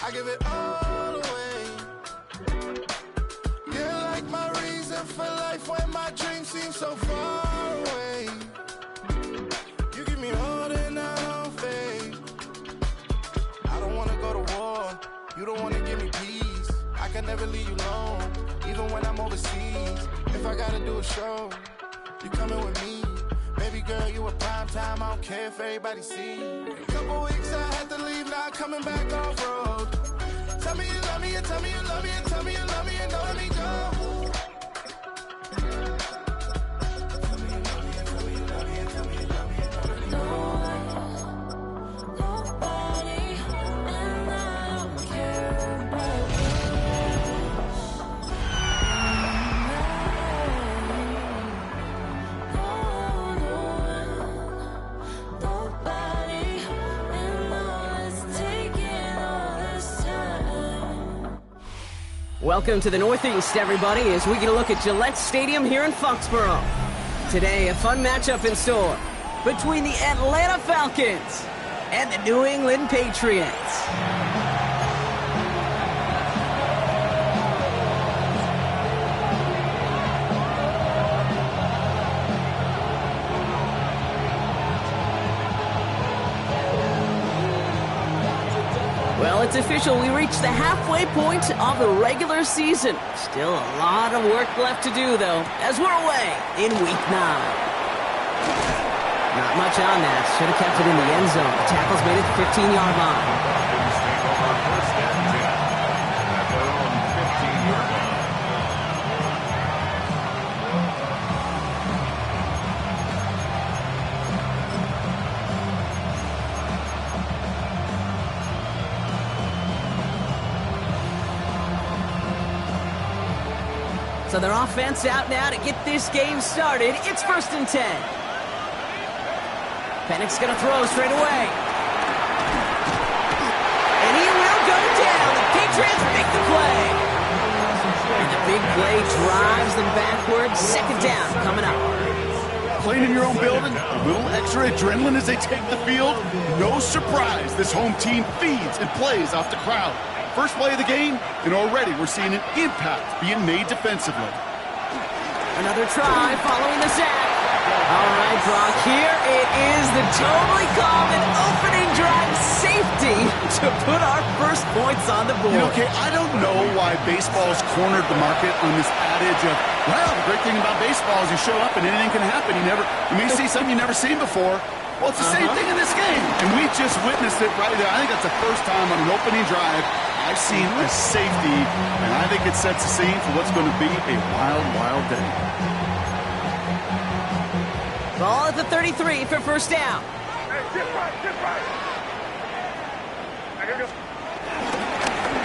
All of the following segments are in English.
I give it all away. You're like my reason for life when my dreams seem so far away. You give me more than I don't fade. I don't wanna go to war. You don't wanna give me peace. I can never leave you alone, even when I'm overseas. If I gotta do a show, you coming with me. Baby girl, you a prime time. I don't care if everybody see. A couple weeks I had to leave, now I'm coming back off road. Tell me you love me, and tell me you love me, and tell me you love me, and don't let me go. Welcome to the Northeast, everybody, as we get a look at Gillette Stadium here in Foxborough. Today, a fun matchup in store between the Atlanta Falcons and the New England Patriots. Well, it's official. We reached the halfway point of the regular season. Still a lot of work left to do, though, as we're away in Week 9. Not much on that. Should have kept it in the end zone. The tackle's made at the 15-yard line. So their offense out now to get this game started. It's 1st and 10. Pennick's going to throw straight away. And he will go down. The Patriots make the play. And the big play drives them backwards. 2nd down coming up. Playing in your own building, a little extra adrenaline as they take the field. No surprise, this home team feeds and plays off the crowd. First play of the game, and already we're seeing an impact being made defensively. Another try following the sack. All right, Brock, here it is, the totally common opening drive safety to put our first points on the board. You know, okay, I don't know why baseball's cornered the market on this adage of, well, the great thing about baseball is you show up and anything can happen. You may see something you've never seen before. Well, it's the same thing in this game, and we just witnessed it right there. I think that's the first time on an opening drive I've seen a safety, and I think it sets the scene for what's going to be a wild, wild day. Ball at the 33 for 1st down. Hey, get right.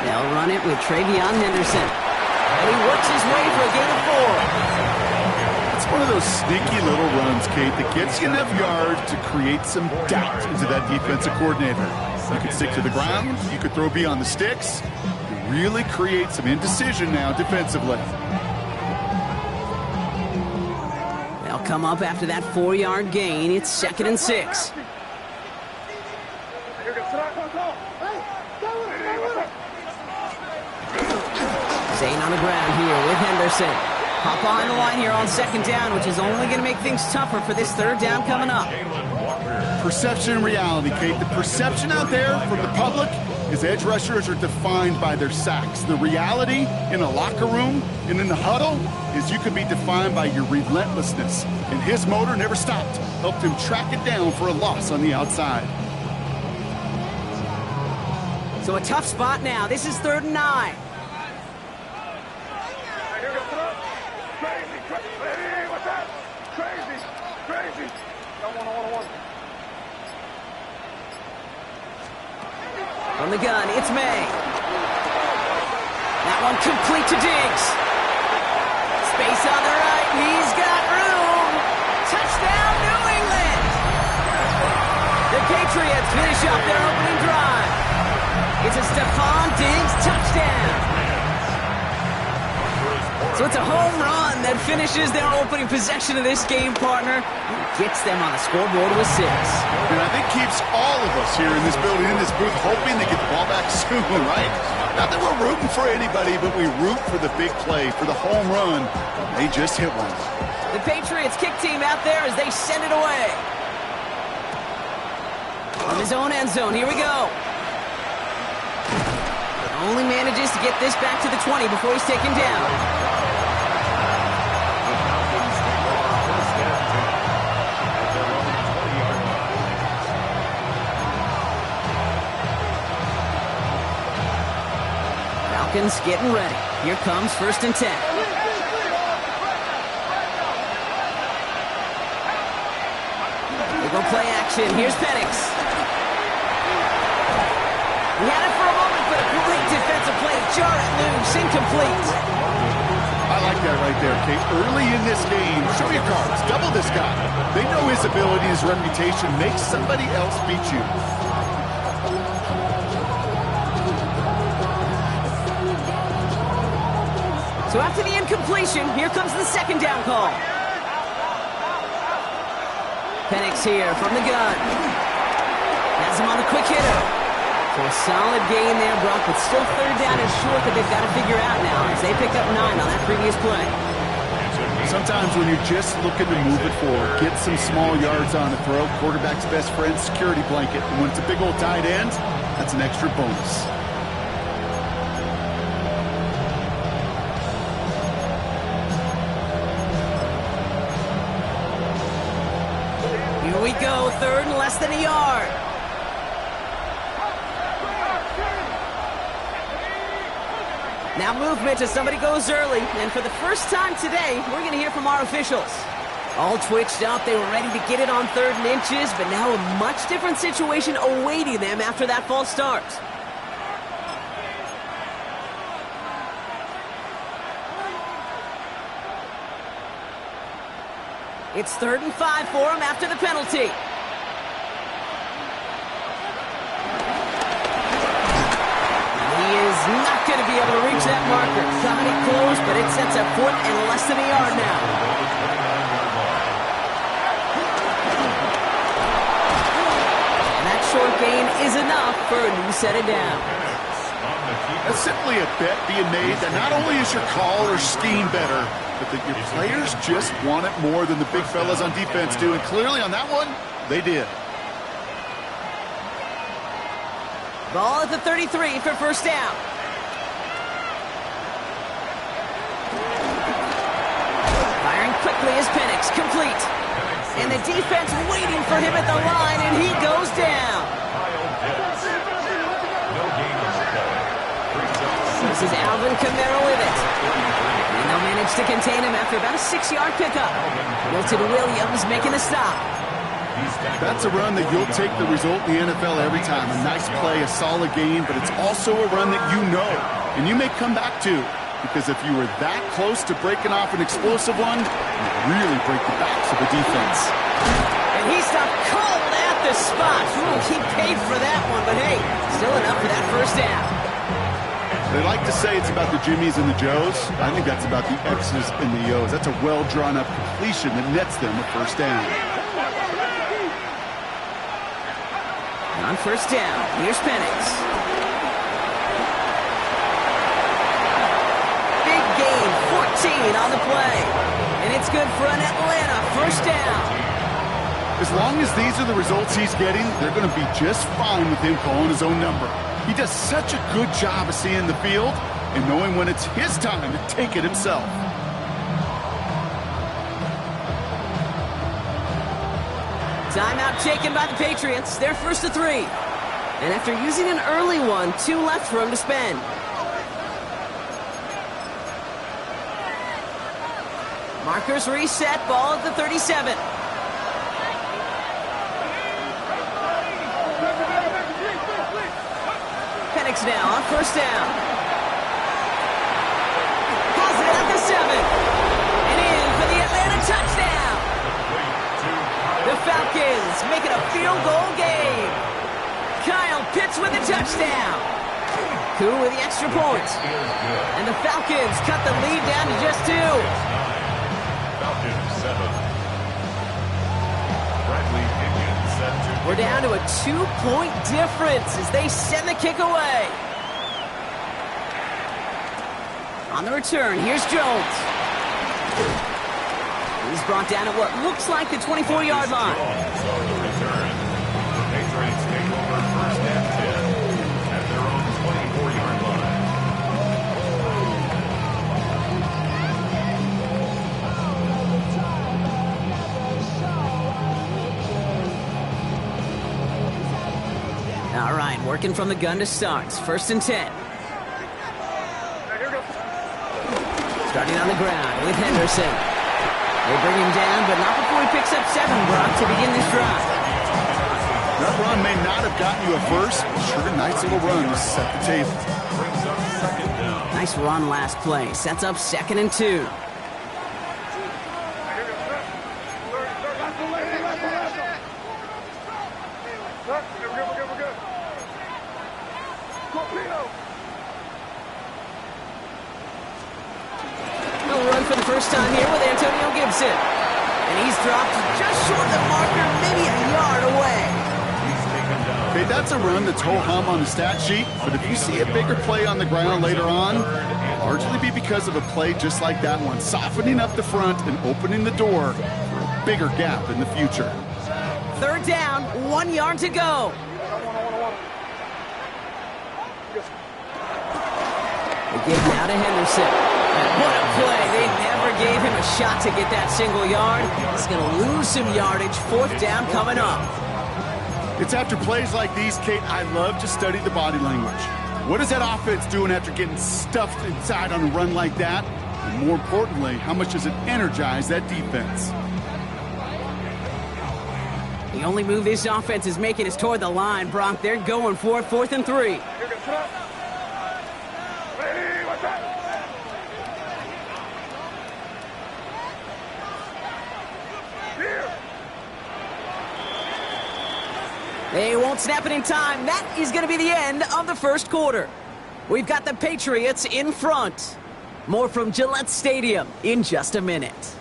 They'll run it with Travion Henderson. And he works his way for a gain of 4. It's one of those sneaky little runs, Kate, that gets you enough yards to create some doubt into that defensive coordinator. You could stick to the ground, you could throw beyond the sticks. You really create some indecision now defensively. They'll come up after that 4-yard gain. It's 2nd and 6. Zane on the ground here with Henderson. Hop on the line here on 2nd down, which is only going to make things tougher for this 3rd down coming up. Perception and reality, Kate. The perception out there from the public is edge rushers are defined by their sacks. The reality in a locker room and in the huddle is you can be defined by your relentlessness. And his motor never stopped. Helped him track it down for a loss on the outside. So a tough spot now. This is 3rd and 9. Crazy. From the gun, it's May. That one complete to Diggs. Space on the right. He's got room. Touchdown, New England. The Patriots finish off their opening drive. It's a Stephon Diggs touchdown. So it's a home run that finishes their opening possession of this game, partner. And gets them on the scoreboard with 6. And I think keeps all of us here in this building, in this booth, hoping they get the ball back soon, right? Not that we're rooting for anybody, but we root for the big play, for the home run. They just hit one. The Patriots kick team out there as they send it away. From his own end zone, here we go. Only manages to get this back to the 20 before he's taken down. Falcons getting ready. Here comes 1st and 10. They go play action. Here's Penix. He had it for a moment, but a great defensive play. Jar it loose, incomplete. I like that right there, Kate. Early in this game, show your cards. Double this guy. They know his ability, his reputation. Make somebody else beat you. So after the incompletion, here comes the 2nd down call. Penix here from the gun. Has him on a quick hitter. So a solid gain there, Brock, but still 3rd down and short that they've got to figure out now as they picked up 9 on that previous play. Sometimes when you're just looking to move it forward, get some small yards on the throw, quarterback's best friend, security blanket. And when it's a big old tight end, that's an extra bonus. Here we go, 3rd and less than a yard. Now movement as somebody goes early, and for the first time today, we're going to hear from our officials. All twitched up, they were ready to get it on 3rd and inches, but now a much different situation awaiting them after that false start. It's 3rd and 5 for him after the penalty. He is not going to be able to reach that marker. Got it close, but it sets a foot and less than a yard now. And that short gain is enough for a new set of downs. That's simply a bet being made that not only is your call or scheme better, but that your players just want it more than the big fellas on defense do. And clearly on that one, they did. Ball at the 33 for 1st down. Firing quickly is Penix, complete. And the defense waiting for him at the line, and he goes down. This is Alvin Kamara with it. And they'll manage to contain him after about a 6-yard pickup. Milton Williams making the stop. That's a run that you'll take the result in the NFL every time. A nice play, a solid game, but it's also a run that you know, and you may come back to. Because if you were that close to breaking off an explosive one, you really break the backs of the defense. And he stopped cold at the spot. Ooh, he paid for that one, but hey, still enough for that 1st down. They like to say it's about the Jimmies and the Joes. I think that's about the X's and the O's. That's a well-drawn-up completion that nets them a 1st down. On 1st down, here's Penix. Big gain, 14 on the play. And it's good for an Atlanta 1st down. As long as these are the results he's getting, they're going to be just fine with him calling his own number. He does such a good job of seeing the field and knowing when it's his time to take it himself. Timeout taken by the Patriots. They're 1st and 3. And after using an early one, 2 left for him to spend. Markers reset, ball at the 37. Penix now on 1st down. Has it at the 7. And in for the Atlanta touchdown. The Falcons make it a field goal game. Kyle Pitts with a touchdown. Coup with the extra point. And the Falcons cut the lead down to just 2. Falcons 7. Bradley Pinion set to... We're down to a 2-point difference as they send the kick away. On the return, here's Jones. He's brought down at what looks like the 24-yard line. Jones on the return. The Patriots take over first and 10 at their own 24-yard line. All right, working from the gun to start. First and 10. Starting on the ground with Henderson. They bring him down, but not before he picks up 7, Brock, to begin this drive. That run may not have gotten you a first, but sure a nice little run to set the table. Brings up second down. Nice run last play. Sets up 2nd and 2. He'll run for the first time here with Antonio Gibson. And he's dropped just short of the marker, maybe a yard away. He's taken down. Okay, that's a run that's ho-hum on the stat sheet, but if you see a bigger play on the ground later on, largely be because of a play just like that one, softening up the front and opening the door for a bigger gap in the future. 3rd down, 1 yard to go. They give now to Henderson. What a play. They never gave him a shot to get that single yard. He's going to lose some yardage. 4th down coming up. It's after plays like these, Kate, I love to study the body language. What is that offense doing after getting stuffed inside on a run like that? And more importantly, how much does it energize that defense? The only move this offense is making is toward the line, Brock. They're going for it. 4th and 3. They won't snap it in time. That is going to be the end of the first quarter. We've got the Patriots in front. More from Gillette Stadium in just a minute.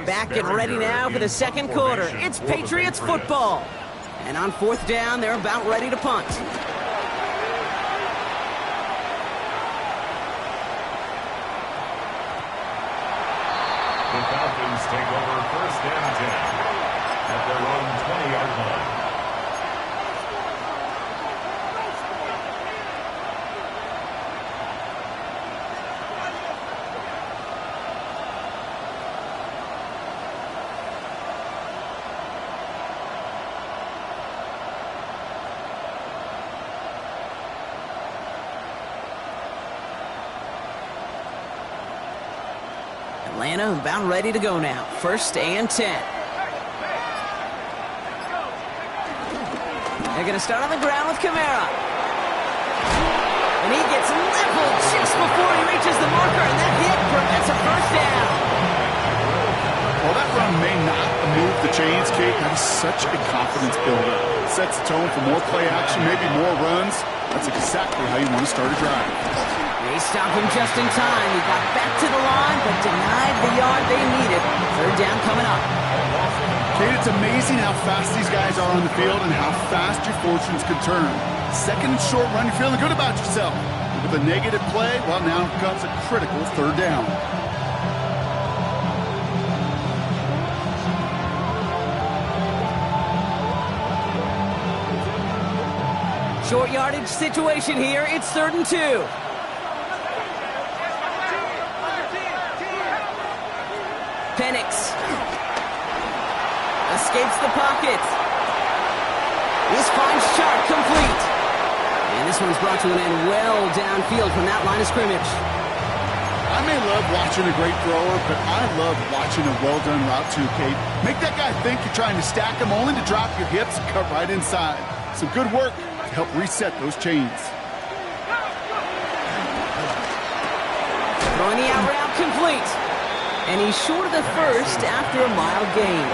Back and ready now for the second quarter. It's Patriots football. And on 4th down, they're about ready to punt. The Falcons take over first and 10 at their own 20-yard line. Atlanta about ready to go now. 1st and 10. They're going to start on the ground with Kamara. And he gets leveled just before he reaches the marker, and that hit prevents a first down. Well, that run may not move the chains, Kate. That is such a confidence builder. It sets the tone for more play action, maybe more runs. That's exactly how you want to start a drive. They stop him just in time. He got back to the line, but denied the yard they needed. 3rd down coming up. Kate, it's amazing how fast these guys are on the field and how fast your fortunes can turn. 2nd and short run, you're feeling good about yourself. With a negative play, well, now comes a critical 3rd down. Short yardage situation here. It's 3rd and 2. Penix escapes the pocket. This finds Sharp complete. And this one's brought to an end well downfield from that line of scrimmage. I may love watching a great thrower, but I love watching a well-done route too, Kate. Make that guy think you're trying to stack him only to drop your hips and cut right inside. Some good work to help reset those chains. Throwing the out route complete. And he's short of the first after a mile gain.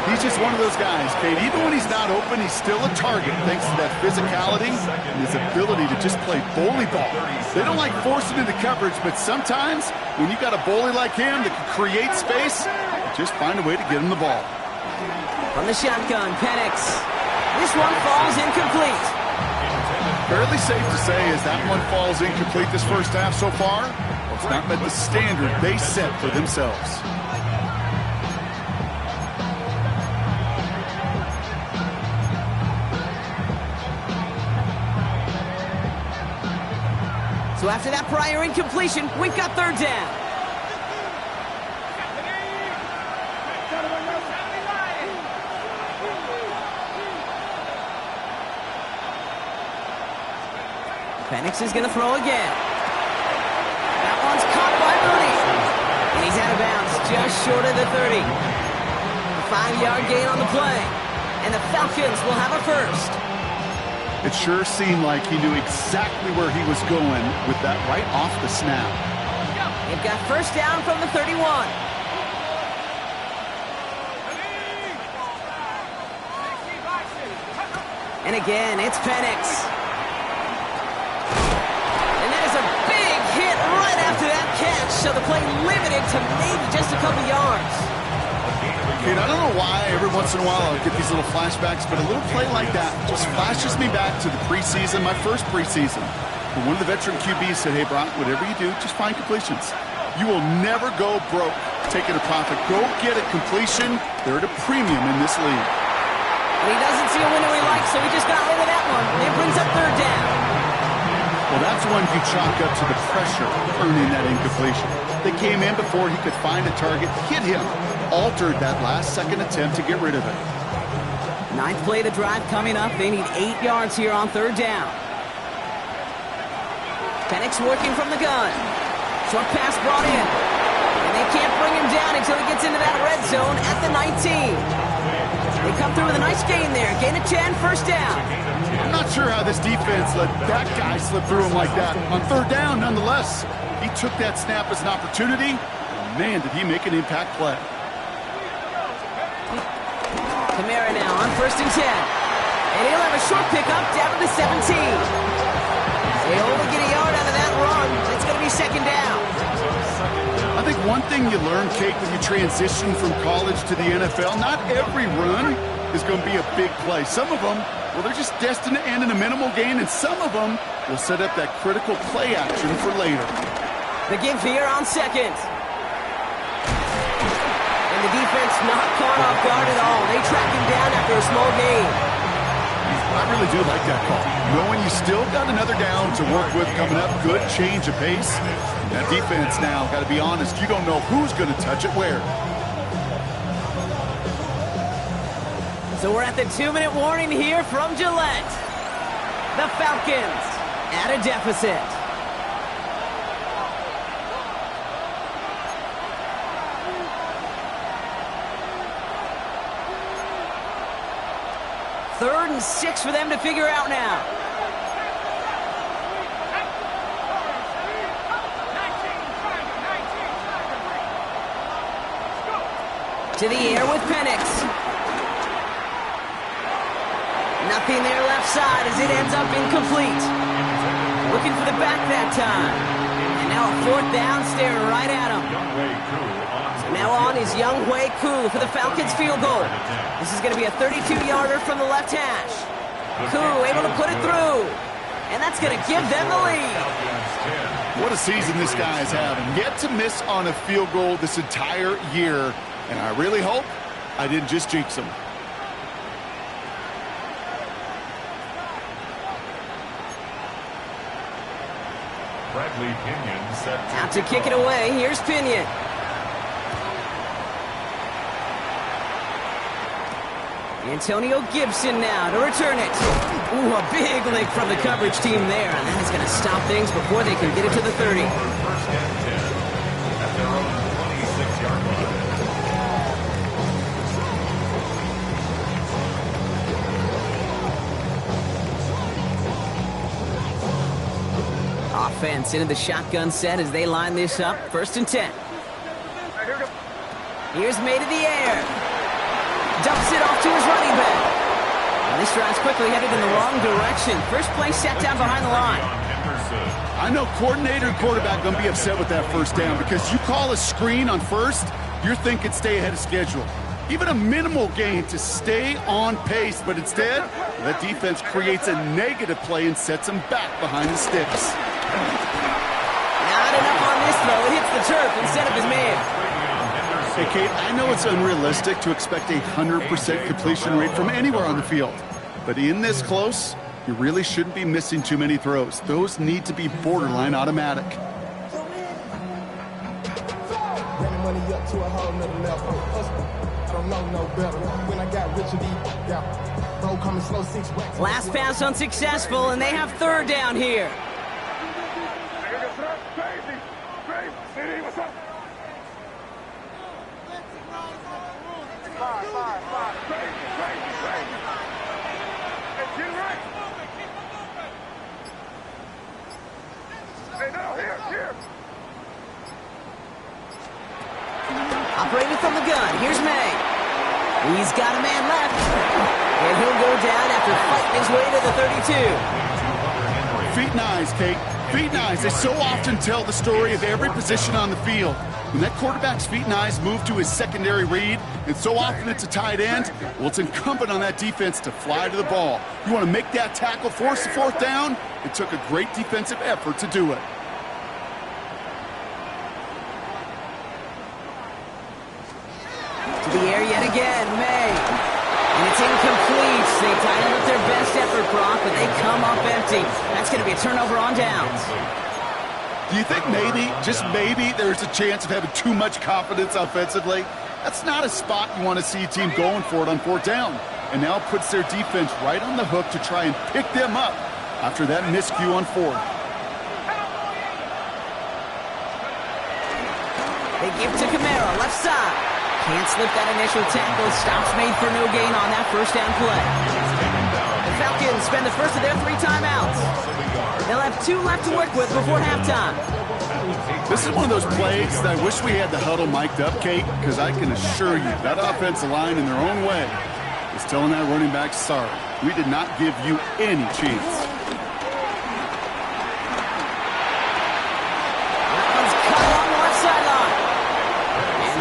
He's just one of those guys, Kate. Even when he's not open, he's still a target thanks to that physicality and his ability to just play bully ball. They don't like forcing into coverage, but sometimes when you got a bully like him that can create space, just find a way to get him the ball. From the shotgun, Penix. This one falls incomplete. Fairly safe to say as that one falls incomplete this first half so far. Well, it's not met the standard they set for themselves. So after that prior incompletion, we've got third down. Penix is going to throw again. That one's caught by Mooney. And he's out of bounds, just short of the 30. A 5-yard gain on the play. And the Falcons will have a first. It sure seemed like he knew exactly where he was going with that right off the snap. They've got first down from the 31. And again, it's Penix. And that is a big hit right after that catch, so the play limited to maybe just a couple yards. Kate, I don't know why every once in a while I'll get these little flashbacks, but a little play like that just flashes me back to the preseason, my first preseason. When one of the veteran QBs said, hey, Brock, whatever you do, just find completions. You will never go broke taking a profit. Go get a completion. They're at a premium in this league. And he doesn't see a window he likes, so he just got rid of that one. It brings up third down. Well, that's one you chalk up to the pressure earning that incompletion. They came in before he could find a target, hit him, altered that last-second attempt to get rid of it. Ninth play of the drive coming up. They need 8 yards here on third down. Penix working from the gun. Short pass brought in. And they can't bring him down until he gets into that red zone at the 19. They come through with a nice gain there. Gain of 10, first down. I'm not sure how this defense let that guy slip through him like that. On third down, nonetheless, he took that snap as an opportunity. Man, did he make an impact play. Kamara now on first and 10. And he'll have a short pickup down to the 17. They only get a yard out of that run. It's going to be second down. I think one thing you learn, Kate, when you transition from college to the NFL, not every run is going to be a big play. Some of them, well, they're just destined to end in a minimal gain, and some of them will set up that critical play action for later. The give here on second. And the defense not caught off guard at all. They track him down after a small gain. I really do like that call. Knowing you still got another down to work with coming up, good change of pace. That defense now, got to be honest, you don't know who's going to touch it where. So we're at the 2-minute warning here from Gillette. The Falcons at a deficit. Third and 6 for them to figure out now. To the air with Penix. Nothing there left side as it ends up incomplete. Looking for the back that time. And now a fourth down staring right at him. So now on is Younghoe Koo for the Falcons field goal. This is going to be a 32-yarder from the left hash. Koo able to put it through. And that's going to give them the lead. What a season this guy is having. Yet to miss on a field goal this entire year. And I really hope I didn't just jinx him. Bradley Pinion set Out to kick it away. Here's Pinion. Antonio Gibson now to return it. Ooh, a big lick from the coverage team there. And that is going to stop things before they can get it to the 30. first and 10 at their own 26-yard line. Offense into the shotgun set as they line this up. 1st and 10. Here's made in the air. Dumps it off to his running back. And this drive's quickly headed in the wrong direction. First play set down behind the line. I know coordinator and quarterback going to be upset with that 1st down because you call a screen on 1st, you're thinking stay ahead of schedule. Even a minimal gain to stay on pace, but instead, that defense creates a negative play and sets them back behind the sticks. Not enough on this throw. It hits the turf instead of his man. Hey, Kate, I know it's unrealistic to expect a 100% completion rate from anywhere on the field. But in this close, you really shouldn't be missing too many throws. Those need to be borderline automatic. Money up to a whole nother level. I don't know no better. When I got rich, bro coming slow 6 racks. Last pass unsuccessful, and they have 3rd down here. City, what's up? Five. Crazy. Hey, get right. Hey, no, here. Operating from the gun, here's May. He's got a man left. And he'll go down after fighting his way to the 32. Feet and eyes, Kate. Feet and eyes. They so often tell the story of every position on the field. When that quarterback's feet and eyes move to his secondary read, and so often it's a tight end, well, it's incumbent on that defense to fly to the ball. You want to make that tackle, force the 4th down? It took a great defensive effort to do it. To the air yet again, May. And it's incomplete. They tied up their best effort, Brock, but they come up empty. That's going to be a turnover on downs. Do you think maybe, just maybe, there's a chance of having too much confidence offensively? That's not a spot you want to see a team going for it on 4th down. And now it puts their defense right on the hook to try and pick them up after that miscue on 4th. They give to Camaro, left side. Can't slip that initial tackle. Stops made for no gain on that 1st down play. The Falcons spend the first of their 3 timeouts. They'll have 2 left to work with before halftime. This is one of those plays that I wish we had the huddle mic'd up, Kate, because I can assure you that offensive line in their own way is telling that running back, sorry, we did not give you any chance.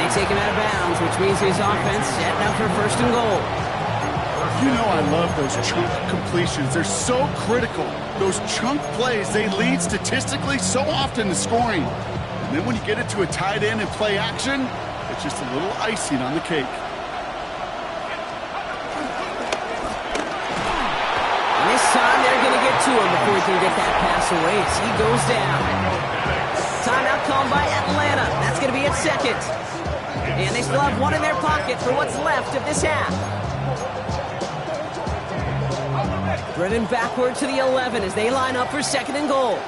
Take him out of bounds, which means his offense setting up for 1st and goal. You know I love those chunk completions. They're so critical. Those chunk plays, they lead statistically so often to scoring. And then when you get it to a tight end and play action, it's just a little icing on the cake. And this time they're going to get to him before he can get that pass away as he goes down. Timeout called by Atlanta. That's going to be its 2nd. And they still have 1 in their pocket for what's left of this half. Driven backward to the 11 as they line up for 2nd and goal.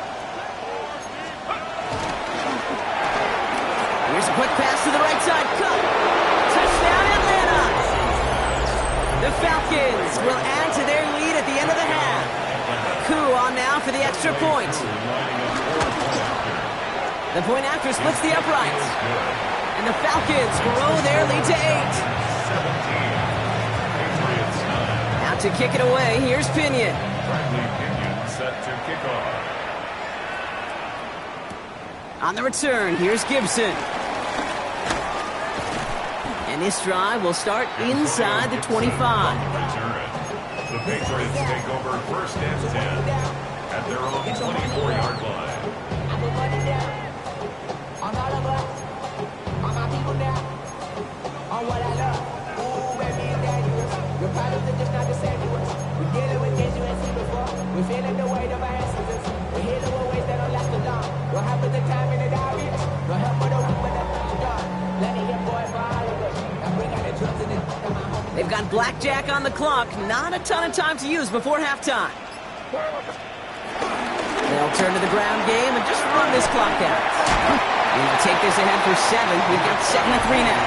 Here's a quick pass to the right side. Cut. Touchdown, Atlanta. The Falcons will add to their lead at the end of the half. Coup on now for the extra point. The point after splits the uprights. And the Falcons grow their lead to 8. Now to kick it away, here's Pinion. Set to kick off. On the return, here's Gibson. And this drive will start inside the 25. The Patriots take over 1st and 10 at their own 24-yard line. They've got blackjack on the clock. Not a ton of time to use before halftime. They'll turn to the ground game and just run this clock out. And they'll take this ahead for 7. We've got 2nd and 3 now.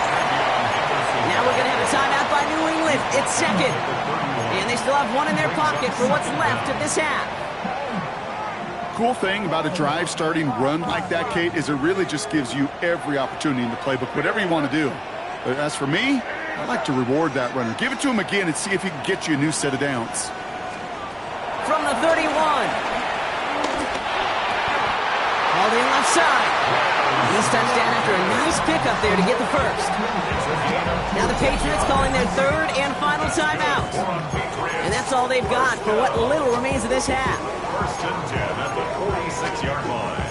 Now we're going to have a timeout by New England. It's 2nd. And they still have 1 in their pocket for what's left of this half. Cool thing about a drive starting run like that, Kate, is it really just gives you every opportunity in the playbook, whatever you want to do. But as for me, I like to reward that runner. Give it to him again and see if he can get you a new set of downs. From the 31. Called in left side. He's touchdown after a nice pickup there to get the first. Now the Patriots calling their third and final timeout. And that's all they've got for what little remains of this half. First and 10 at the 46-yard line.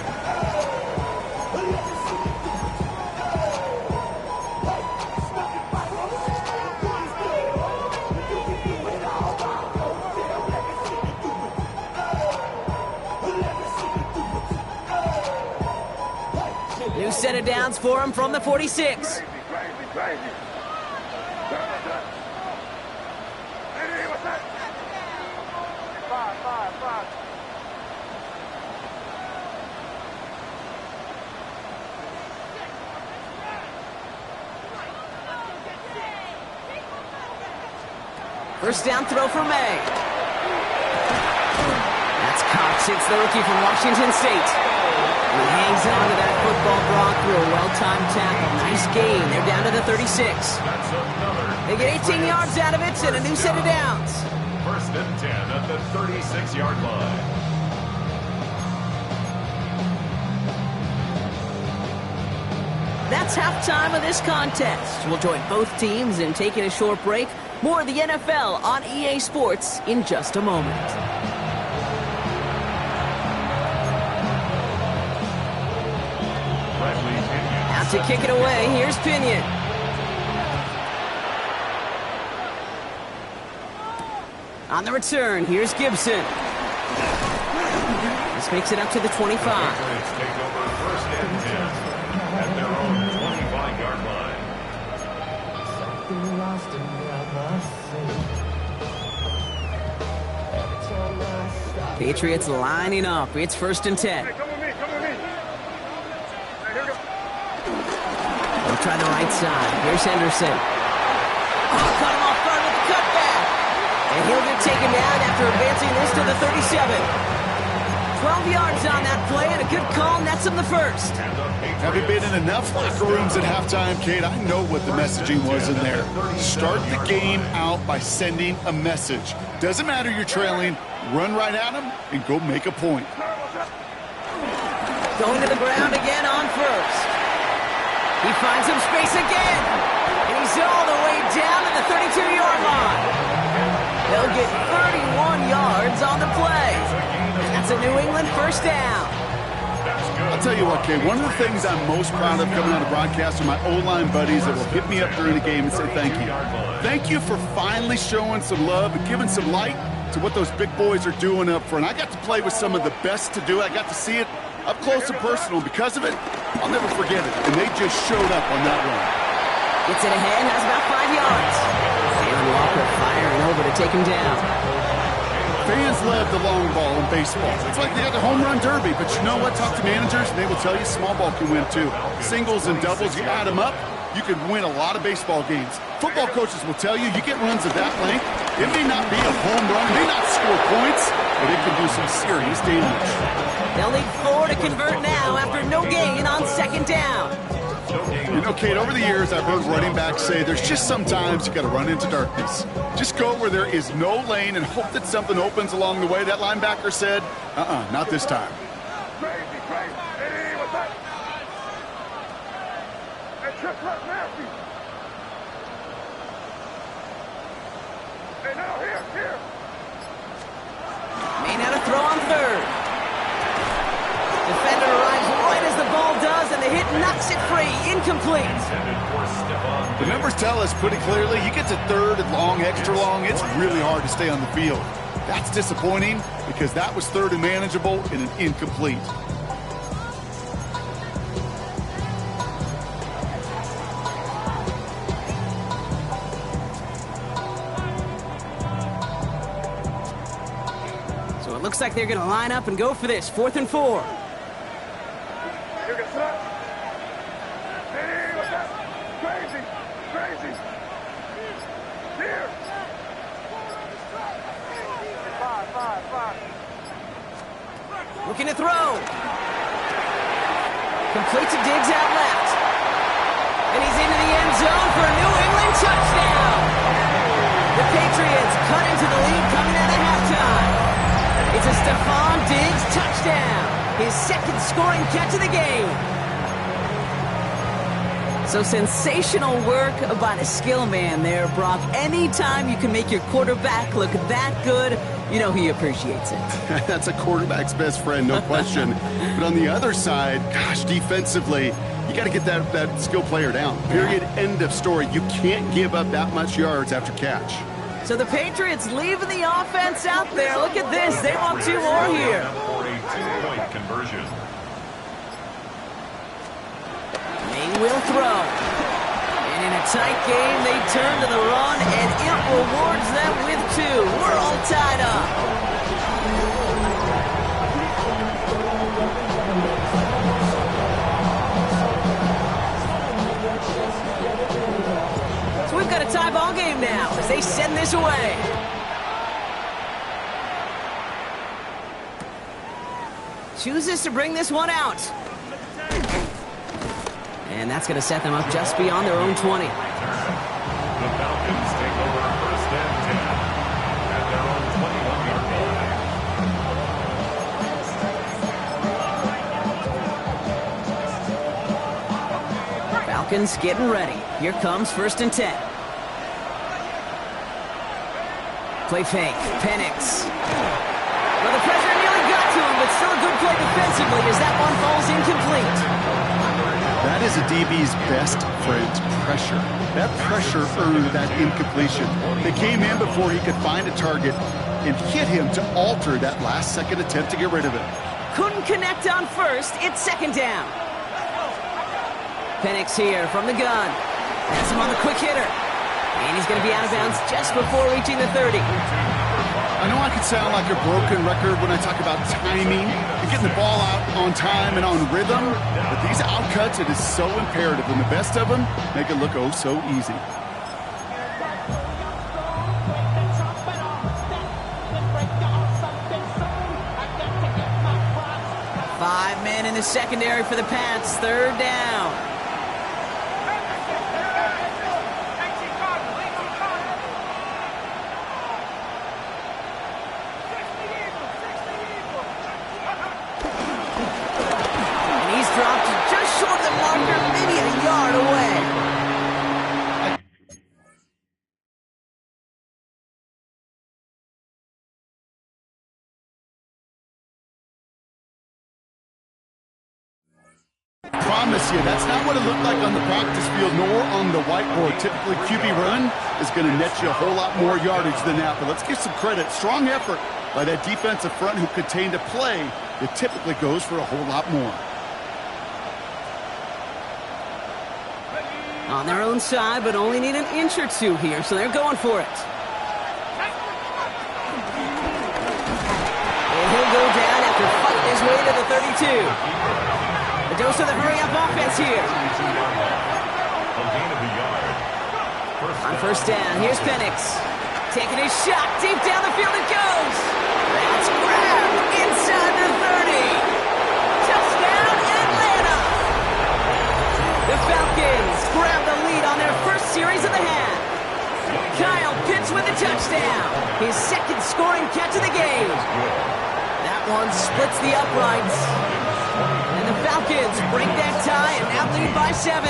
New set of downs for him from the 46. Crazy. Hey, what's that? 5. First down throw for May. That's Cox. It's the rookie from Washington State. He hangs on to that football brought through a well-timed tackle. Nice gain. They're down to the 36. They get 18 yards out of it and a new set of downs. First and 10 at the 36-yard line. That's halftime of this contest. We'll join both teams in taking a short break. More of the NFL on EA Sports in just a moment. Out to kick it away, here's Pinion. On the return, here's Gibson. This makes it up to the 25. Patriots take over first and 10 at their own 25-yard line. Patriots lining up. It's first and 10. Hey, come with me. Hey, here we go. They'll try the right side. Here's Henderson. Oh, cut him off guard with the cutback. And he'll get taken down after advancing this to the 37. 12 yards on that play and a good call nets him the first. Having been in enough locker rooms at halftime, Kate, I know what the messaging was in there. Start the game out by sending a message. Doesn't matter you're trailing, run right at them and go make a point. Going to the ground again on first. He finds some space again. And he's all the way down to the 32-yard line. They'll get 31 yards on the play. And that's a New England first down. I'll tell you what, Kate, one of the things I'm most proud of coming out of broadcast are my O-line buddies that will hit me up during the game and say thank you. Thank you for finally showing some love and giving some light to what those big boys are doing up front. I got to play with some of the best to do it. I got to see it up close and personal. Because of it, I'll never forget it. And they just showed up on that run. Gets it ahead, has about 5 yards. Jalen Walker firing over to take him down. Fans love the long ball in baseball. It's like they got the home run derby, but you know what? Talk to managers, and they will tell you small ball can win too. Singles and doubles, you add them up, you can win a lot of baseball games. Football coaches will tell you, you get runs of that length, it may not be a home run, it may not score points, but it can do some serious damage. They'll need 4 to convert now after no gain on second down. You know, Kate, over the years, I've heard running backs say there's just sometimes you got to run into darkness. Just go where there is no lane and hope that something opens along the way. That linebacker said, not this time. Crazy. Hey, what's that? Hey, trip left nasty. Hey, now, here. May now to throw on third. Defender arrives right as the ball does, and the hit knocks it free. Incomplete. The numbers tell us pretty clearly, you get to third and long, extra long, it's really hard to stay on the field. That's disappointing because that was third and manageable and an incomplete. So it looks like they're going to line up and go for this. 4th and 4. Here gets up. Hey, what's that? Crazy. Here. 5. Looking to throw. Completes a Diggs out left. And he's into the end zone for a New England touchdown. The Patriots cut into the lead coming out of halftime. It's a Stephon Diggs touchdown. His second scoring catch of the game. So sensational work by the skill man there, Brock. Anytime you can make your quarterback look that good, you know he appreciates it. That's a quarterback's best friend, no question. But on the other side, gosh, defensively, you got to get that skill player down. Period. End of story. You can't give up that much yards after catch. So the Patriots leaving the offense out there. Look at this. They want 2 more here. For a 2-point conversion. They will throw. And in a tight game, they turn to the run, and it rewards them with 2. We're all tied up. So we've got a tie ball game now as they send this away. Chooses to bring this one out. And that's going to set them up just beyond their own 20. The Falcons take over first and 10 at their own 21-yard line. Falcons getting ready. Here comes first and 10. Play fake. Penix. Well, the pressure nearly got to him, but still a good play defensively as that one falls incomplete. That is a DB's best friend, pressure. That pressure earned that incompletion. They came in before he could find a target and hit him to alter that last-second attempt to get rid of it. Couldn't connect on first. It's second down. Penix here from the gun. That's him on the quick hitter. And he's going to be out of bounds just before reaching the 30. I know I can sound like a broken record when I talk about timing and getting the ball out on time and on rhythm, but these outcuts, it is so imperative, and the best of them make it look oh so easy. Five men in the secondary for the Pats. Third down. Promise you, that's not what it looked like on the practice field nor on the whiteboard. Typically, QB run is going to net you a whole lot more yardage than that. But let's give some credit. Strong effort by that defensive front who contained a play that typically goes for a whole lot more. On their own side, but only need an inch or 2 here, so they're going for it. And he'll go down after fighting his way to the 32. The dose of the hurry-up offense here. On first down, here's Penix. Taking his shot, deep down the field it goes. That's grabbed inside the 30. Touchdown, Atlanta. The Falcons grab the lead on their first series of the half. Kyle Pitts with a touchdown. His second scoring catch of the game. That one splits the uprights. And the Falcons break that tie and now lead by 7.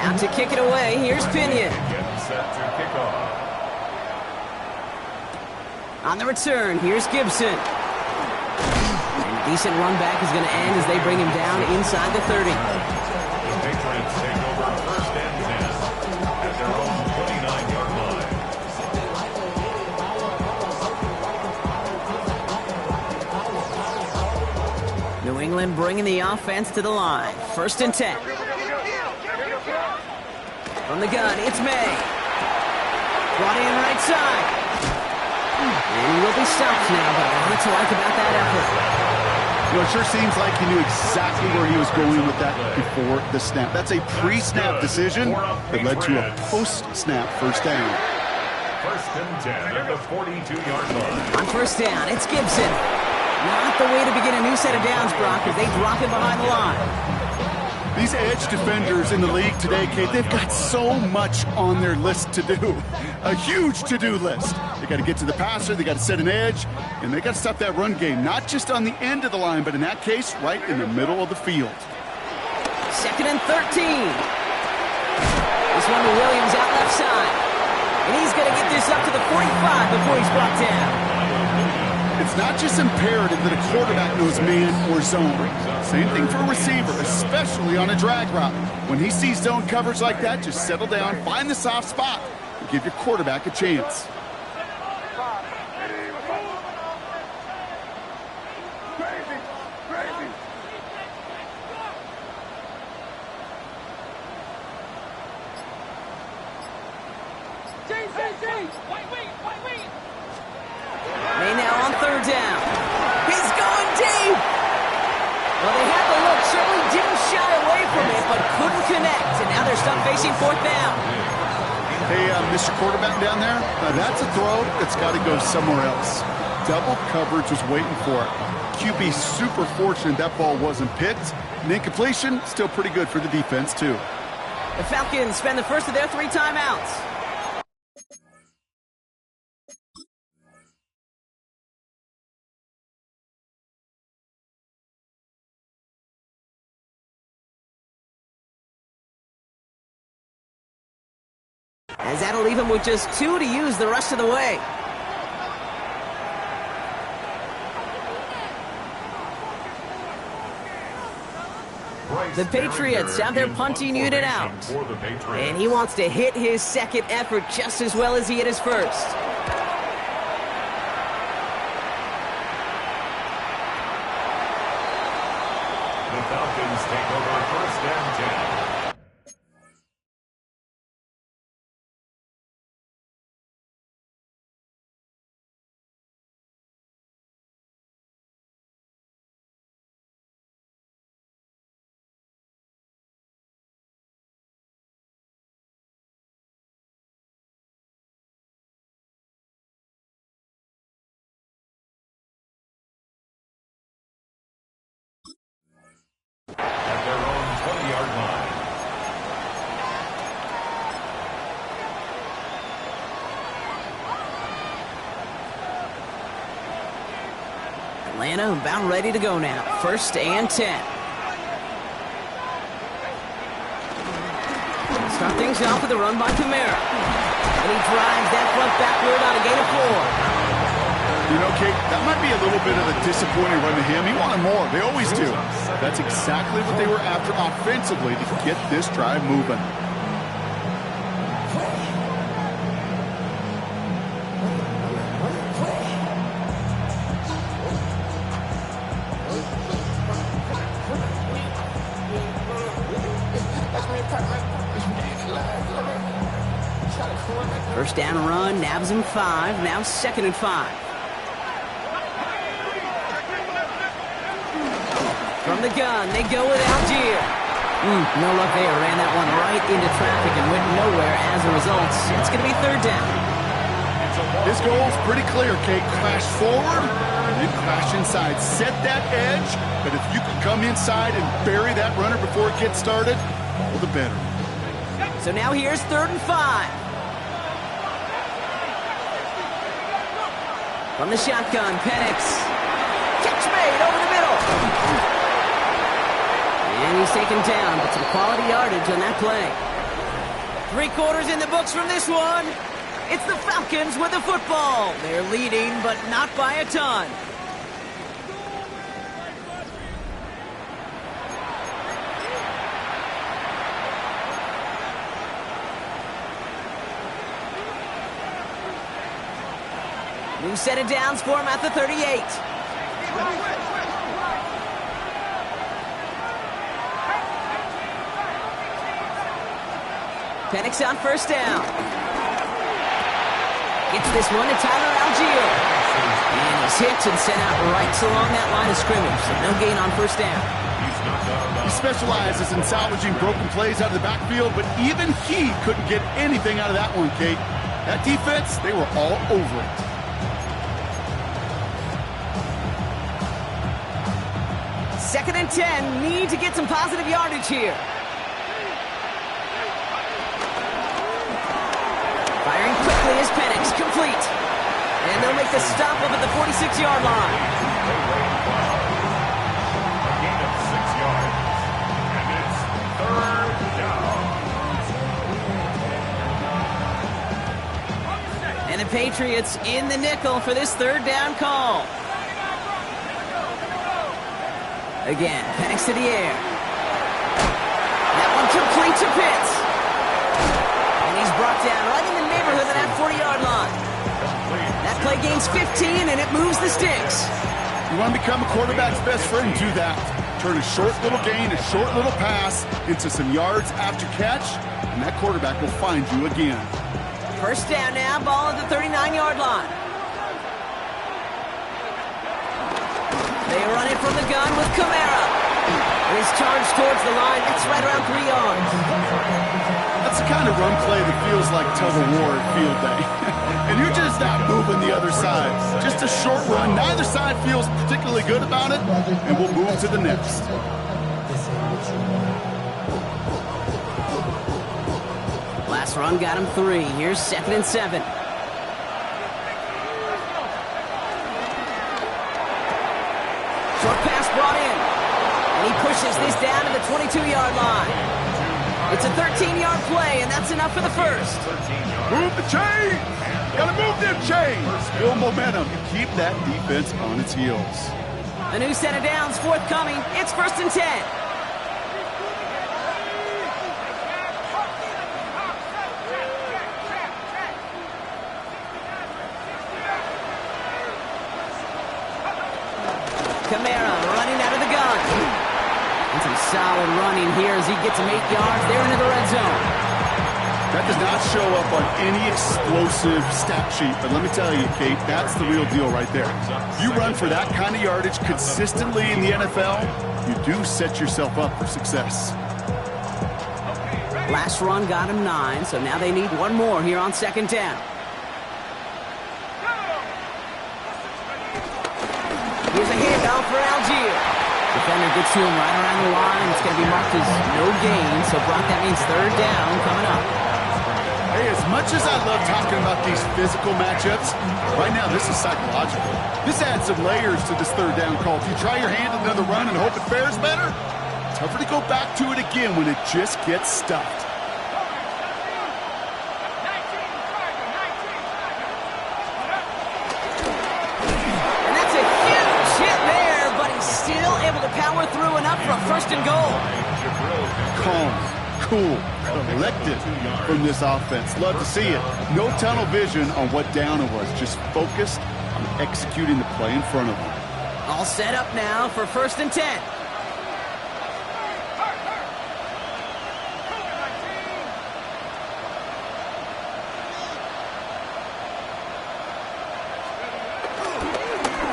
Out to kick it away, here's Pinion. Getting set to kick off. On the return, here's Gibson. And a decent run back is going to end as they bring him down inside the 30. The Patriots take over first and 10 at their own 29-yard line. New England bringing the offense to the line. First and 10. From the gun, it's May. Brought in right side. And he will be stopped now, but a lot to like about that effort. You know, it sure seems like he knew exactly where he was going with that before the snap. That's a pre-snap decision that led to a post-snap first down. First and 10 at the 42-yard line. On first down, it's Gibson. Not the way to begin a new set of downs, Brock, as they drop him behind the line. These edge defenders in the league today, Kate, they've got so much on their list to do. A huge to-do list. They got to get to the passer, they got to set an edge, and they got to stop that run game, not just on the end of the line, but in that case, right in the middle of the field. 2nd and 13. This one to Williams out left side. And he's going to get this up to the 45 before he's brought down. It's not just imperative that a quarterback knows man or zone. Same thing for a receiver, especially on a drag route. When he sees zone coverage like that, just settle down, find the soft spot, and give your quarterback a chance. Crazy, crazy. May now on 3rd down. He's going deep. Well, they had the look, certainly didn't shy away from it, but couldn't connect. And now they're stuck facing 4th down. Hey, Mr. Quarterback down there, that's a throw that's got to go somewhere else. Double coverage was waiting for it. QB super fortunate that ball wasn't picked. And incompletion, still pretty good for the defense, too. The Falcons spend the first of their 3 timeouts. As that'll leave him with just 2 to use the rest of the way. The Patriots have their punting unit out. And he wants to hit his second effort just as well as he hit his first. The Falcons take over 1st and 10. At their own 20-yard line. Atlanta about ready to go now. 1st and 10. Start things off with a run by Kamara. And he drives that front backward on a gain of 4. You know, Kate, that might be a little bit of a disappointing run to him. He wanted more. They always do. That's exactly what they were after offensively to get this drive moving. First down run, nabs him 5. Now 2nd and 5. From the gun, they go with Algier. No luck there. Ran that one right into traffic and went nowhere as a result. It's going to be 3rd down. His goal is pretty clear, Kate. Crash forward and then crash inside. Set that edge, but if you can come inside and bury that runner before it gets started, all the better. So now here's 3rd and 5. From the shotgun, Penix. Catch made over the middle. And he's taken down, but some quality yardage on that play. 3 quarters in the books from this one. It's the Falcons with the football. They're leading, but not by a ton. New set of downs for him at the 38. Penix on 1st down. Gets this one to Tyler Algier. And he's hit and sent out right along that line of scrimmage. So no gain on 1st down. He specializes in salvaging broken plays out of the backfield, but even he couldn't get anything out of that one, Kate. That defense, they were all over it. and 10. Need to get some positive yardage here. Firing quickly is Penix. Complete. And they'll make the stop up at the 46-yard line. A gain of 6 yards. And it's third down. And the Patriots in the nickel for this third down call. Again, Penix to the air. That one complete to Pitts. And he's brought down right in the neighborhood of that 40-yard line. That play gains 15, and it moves the sticks. You want to become a quarterback's best friend, do that. Turn a short little gain, a short little pass into some yards after catch, and that quarterback will find you again. First down now, ball at the 39-yard line. They run it from the gun with Kamara. He's charged towards the line. That's right around 3 yards. That's the kind of run play that feels like tug-of-war at field day. And you're just not moving the other side. Just a short run. Neither side feels particularly good about it, and we'll move to the next. Last run got him 3. Here's 2nd and 7. Short pass brought in. And he pushes this down to the 22-yard line. It's a 13-yard play, and that's enough for the first. Move the chain! Gotta move them chains! Build momentum. Keep that defense on its heels. A new set of downs forthcoming. It's 1st and 10. Kamara running out of the gun. And some solid running here as he gets him 8 yards. They're into the red zone. That does not show up on any explosive stat sheet, but let me tell you, Kate, that's the real deal right there. You run for that kind of yardage consistently in the NFL, you do set yourself up for success. Last run got him 9, so now they need one more here on 2nd down. Here's a handoff for Algier. Defender gets to him right around the line. It's going to be marked as no gain, so Brock, that means 3rd down coming up. Hey, as much as I love talking about these physical matchups, right now this is psychological. This adds some layers to this 3rd down call. If you try your hand at another run and hope it fares better, tougher to go back to it again when it just gets stuffed. And that's a huge hit there, but he's still able to power through enough for a 1st and goal. Calm, cool, collected from this offense. Love to see it. No tunnel vision on what down it was. Just focused on executing the play in front of them. All set up now for 1st and 10.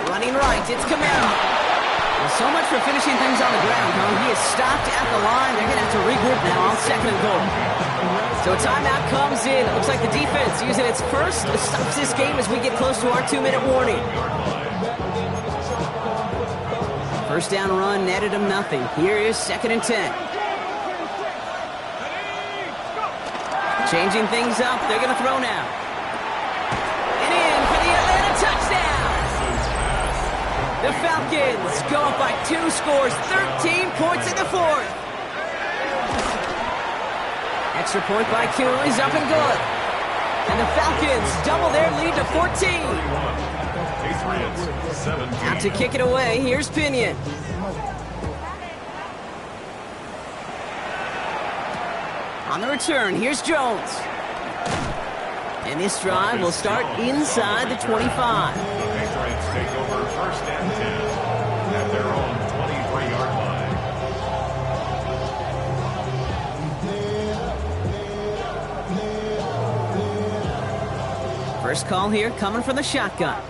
Running right, it's Kamara. Well, so much for finishing things on the ground, huh? He is stopped at the line. They're going to have to regroup now on 2nd and goal. So a timeout comes in. It looks like the defense using its first stops this game as we get close to our 2-minute warning. First down run netted him nothing. Here is 2nd and 10. Changing things up. They're going to throw now. And in for the Atlanta touchdown. The Falcons go up by 2 scores, 13 points in the 4th. Extra point by Q is up and good. And the Falcons double their lead to 14. Out to kick it away, here's Pinion. On the return, here's Jones. And this drive will start inside the 25. Patriots take over 1st and 10 at their own 23-yard line. First call here coming from the shotgun.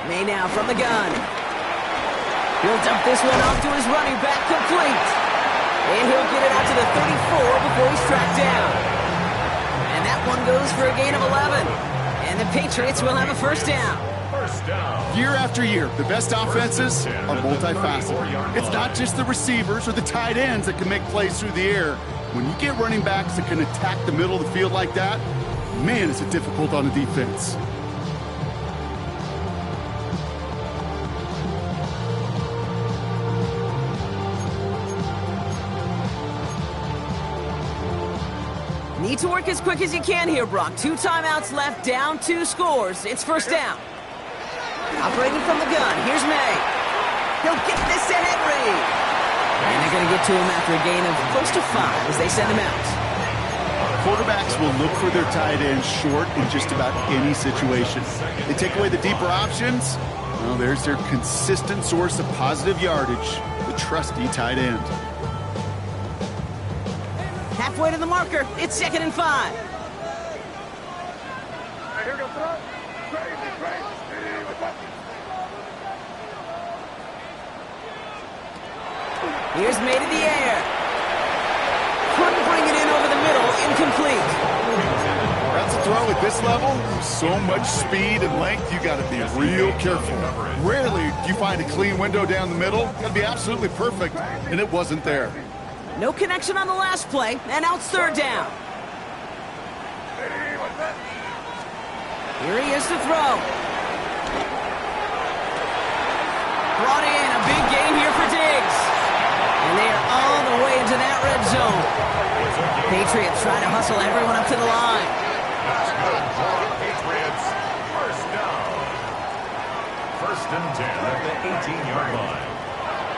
May now from the gun. He'll dump this one off to his running back, complete. And he'll get it out to the 34 before he's tracked down. And that one goes for a gain of 11. And the Patriots will have a 1st down. 1st down. Year after year, the best offenses are multifaceted. It's not just the receivers or the tight ends that can make plays through the air. When you get running backs that can attack the middle of the field like that, man, is it difficult on the defense. Need to work as quick as you can here, Brock. 2 timeouts left, down 2 scores. It's first down. Operating from the gun, here's May. He'll get this to Henry. And they're going to get to him after a gain of close to 5 as they send him out. Quarterbacks will look for their tight ends short in just about any situation. They take away the deeper options. Well, there's their consistent source of positive yardage, the trusty tight end. Halfway to the marker, it's 2nd and 5. Here goes throw. Crazy, crazy. Here's May to the air. Couldn't bring it in over the middle, incomplete. That's a throw at this level. So much speed and length, you got to be real careful. Rarely do you find a clean window down the middle. Got to be absolutely perfect, and it wasn't there. No connection on the last play, and now it's 3rd down. Here he is to throw. Brought in, a big gain here for Diggs. And they are all the way into that red zone. Patriots trying to hustle everyone up to the line. That's good for the Patriots. First down. 1st and 10 at the 18-yard line.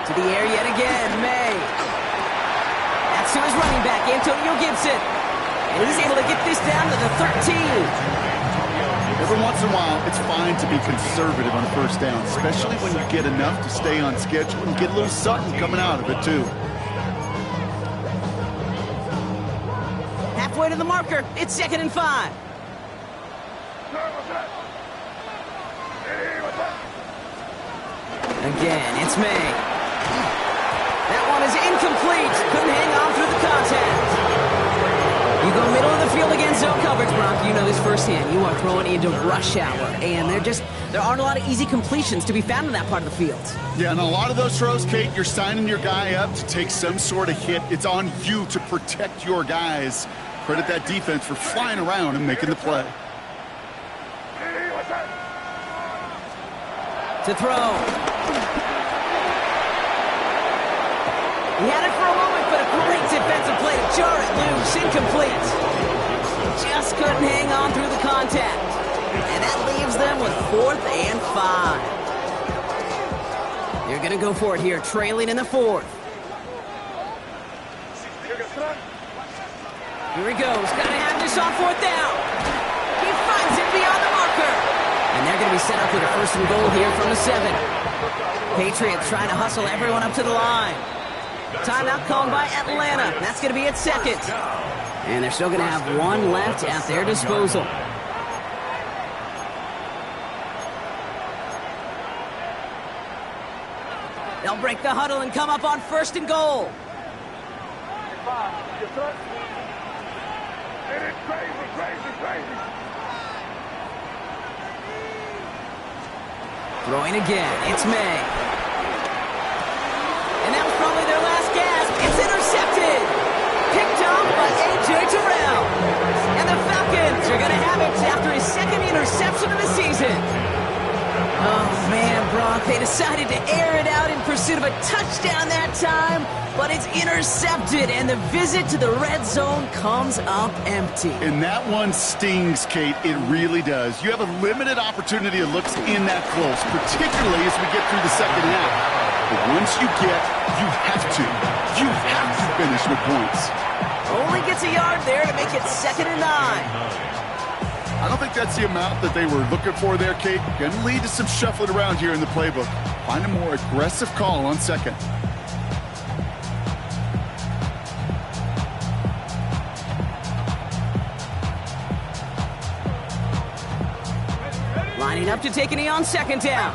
To the air yet again, May. That's to his running back, Antonio Gibson. And he's able to get this down to the 13. Every once in a while, it's fine to be conservative on 1st down, especially when you get enough to stay on schedule and get a little something coming out of it, too. Halfway to the marker, it's 2nd and 5. Again, it's May. That one is incomplete. Couldn't hang on through the contact. You go middle of the field against zone coverage, Brock. You know this firsthand. You are throwing into rush hour, and there aren't a lot of easy completions to be found in that part of the field. Yeah, and a lot of those throws, Kate, you're signing your guy up to take some sort of hit. It's on you to protect your guys. Credit that defense for flying around and making the play. To throw. He had it for a moment, but a great defensive play to jar it loose. Incomplete. Just couldn't hang on through the contact. And that leaves them with 4th and 5. They're going to go for it here, trailing in the 4th. Here he goes. Got to have this on 4th down. He finds it beyond the marker. And they're going to be set up with a 1st and goal here from the 7. Patriots trying to hustle everyone up to the line. Timeout called by Atlanta. That's going to be at 2nd. And they're still going to have 1 left at their disposal. They'll break the huddle and come up on 1st and goal. Throwing again. It's May. And that was probably their last gasp. It's intercepted. Picked off by A.J. Terrell. And the Falcons are going to have it after his 2nd interception of the season. Oh, man, Brock, they decided to air it out in pursuit of a touchdown that time, but it's intercepted, and the visit to the red zone comes up empty. And that one stings, Kate. It really does. You have a limited opportunity that looks in that close, particularly as we get through the 2nd half. But once you have to finish with points. Only gets a yard there to make it 2nd and 9. I don't think that's the amount that they were looking for there, Kate. Going to lead to some shuffling around here in the playbook. Find a more aggressive call on 2nd. Lining up to take a knee on 2nd down.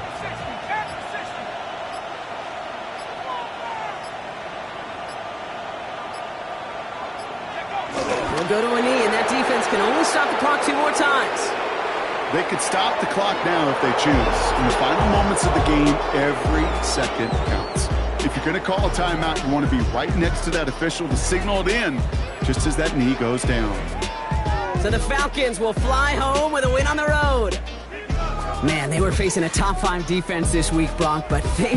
Go to a knee, and that defense can only stop the clock 2 more times. They could stop the clock now if they choose. In the final moments of the game, every second counts. If you're going to call a timeout, you want to be right next to that official to signal it in just as that knee goes down. So the Falcons will fly home with a win on the road. Man, they were facing a top 5 defense this week, Bronk, but they